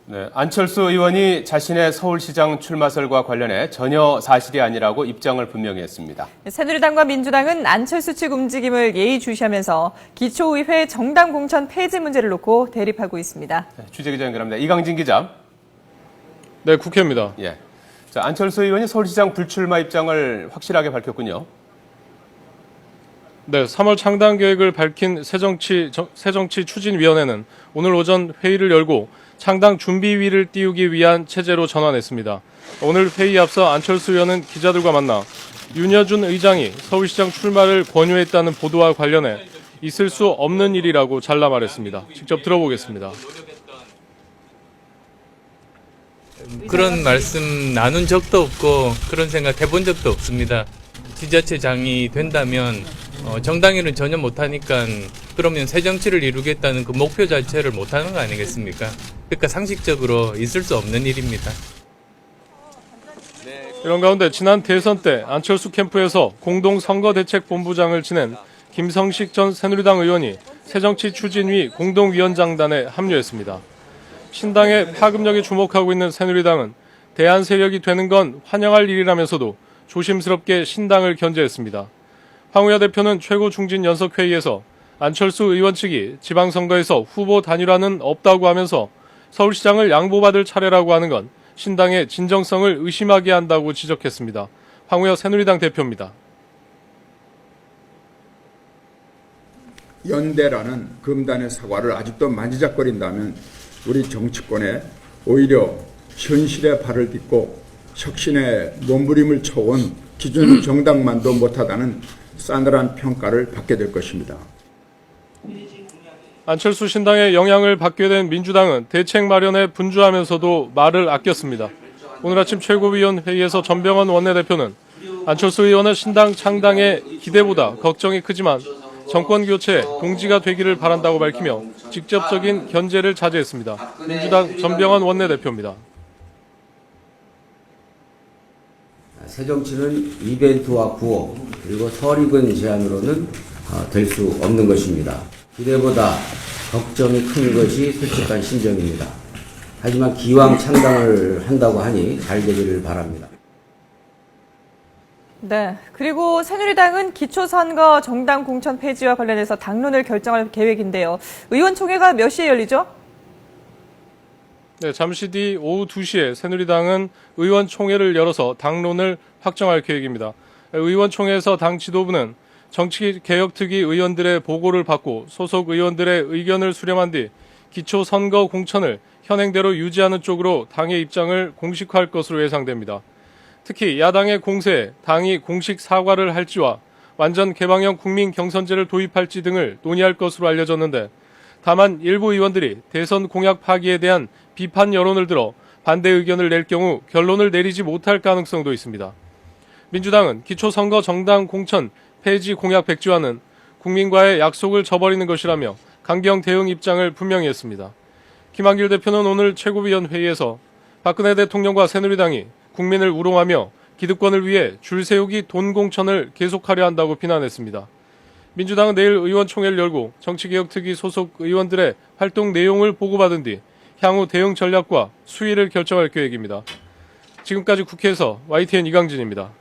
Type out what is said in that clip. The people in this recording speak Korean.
네, 안철수 의원이 자신의 서울시장 출마설과 관련해 전혀 사실이 아니라고 입장을 분명히 했습니다. 새누리당과 민주당은 안철수 측 움직임을 예의주시하면서 기초의회 정당 공천 폐지 문제를 놓고 대립하고 있습니다. 네, 취재기자 연결합니다. 이강진 기자. 네, 국회입니다. 예. 자, 안철수 의원이 서울시장 불출마 입장을 확실하게 밝혔군요. 네, 3월 창당 계획을 밝힌 새정치추진위원회는 오늘 오전 회의를 열고 창당 준비위를 띄우기 위한 체제로 전환했습니다. 오늘 회의에 앞서 안철수 의원은 기자들과 만나 윤여준 의장이 서울시장 출마를 권유했다는 보도와 관련해 있을 수 없는 일이라고 잘라 말했습니다. 직접 들어보겠습니다. 그런 말씀 나눈 적도 없고 그런 생각 해본 적도 없습니다. 지자체장이 된다면 정당일은 전혀 못하니까 그러면 새 정치를 이루겠다는 그 목표 자체를 못하는 거 아니겠습니까? 그러니까 상식적으로 있을 수 없는 일입니다. 이런 가운데 지난 대선 때 안철수 캠프에서 공동선거대책본부장을 지낸 김성식 전 새누리당 의원이 새정치추진위 공동위원장단에 합류했습니다. 신당의 파급력에 주목하고 있는 새누리당은 대안 세력이 되는 건 환영할 일이라면서도 조심스럽게 신당을 견제했습니다. 황우여 대표는 최고중진연석회의에서 안철수 의원 측이 지방선거에서 후보 단일화는 없다고 하면서 서울시장을 양보받을 차례라고 하는 건 신당의 진정성을 의심하게 한다고 지적했습니다. 황우여 새누리당 대표입니다. 연대라는 금단의 사과를 아직도 만지작거린다면 우리 정치권에 오히려 현실에 발을 딛고 혁신의 몸부림을 쳐온 기존 정당만도 못하다는 싸늘한 평가를 받게 될 것입니다. 안철수 신당의 영향을 받게 된 민주당은 대책 마련에 분주하면서도 말을 아꼈습니다. 오늘 아침 최고위원 회의에서 전병헌 원내대표는 안철수 의원의 신당 창당의 기대보다 걱정이 크지만 정권 교체 동지가 되기를 바란다고 밝히며 직접적인 견제를 자제했습니다. 민주당 전병헌 원내대표입니다. 새정치는 이벤트와 구호 그리고 설익은 제안으로는 될 수 없는 것입니다. 기대보다 걱정이 큰 것이 솔직한 심정입니다. 하지만 기왕 창당을 한다고 하니 잘 되기를 바랍니다. 네. 그리고 새누리당은 기초선거 정당 공천 폐지와 관련해서 당론을 결정할 계획인데요. 의원총회가 몇 시에 열리죠? 네, 잠시 뒤 오후 2시에 새누리당은 의원총회를 열어서 당론을 확정할 계획입니다. 의원총회에서 당 지도부는 정치개혁특위 의원들의 보고를 받고 소속 의원들의 의견을 수렴한 뒤 기초선거 공천을 현행대로 유지하는 쪽으로 당의 입장을 공식화할 것으로 예상됩니다. 특히 야당의 공세에 당이 공식 사과를 할지와 완전 개방형 국민 경선제를 도입할지 등을 논의할 것으로 알려졌는데 다만 일부 의원들이 대선 공약 파기에 대한 비판 여론을 들어 반대 의견을 낼 경우 결론을 내리지 못할 가능성도 있습니다. 민주당은 기초선거 정당 공천 폐지 공약 백지화는 국민과의 약속을 저버리는 것이라며 강경 대응 입장을 분명히 했습니다. 김한길 대표는 오늘 최고위원 회의에서 박근혜 대통령과 새누리당이 국민을 우롱하며 기득권을 위해 줄 세우기 돈 공천을 계속하려 한다고 비난했습니다. 민주당은 내일 의원총회를 열고 정치개혁특위 소속 의원들의 활동 내용을 보고받은 뒤 향후 대응 전략과 수위를 결정할 계획입니다. 지금까지 국회에서 YTN 이강진입니다.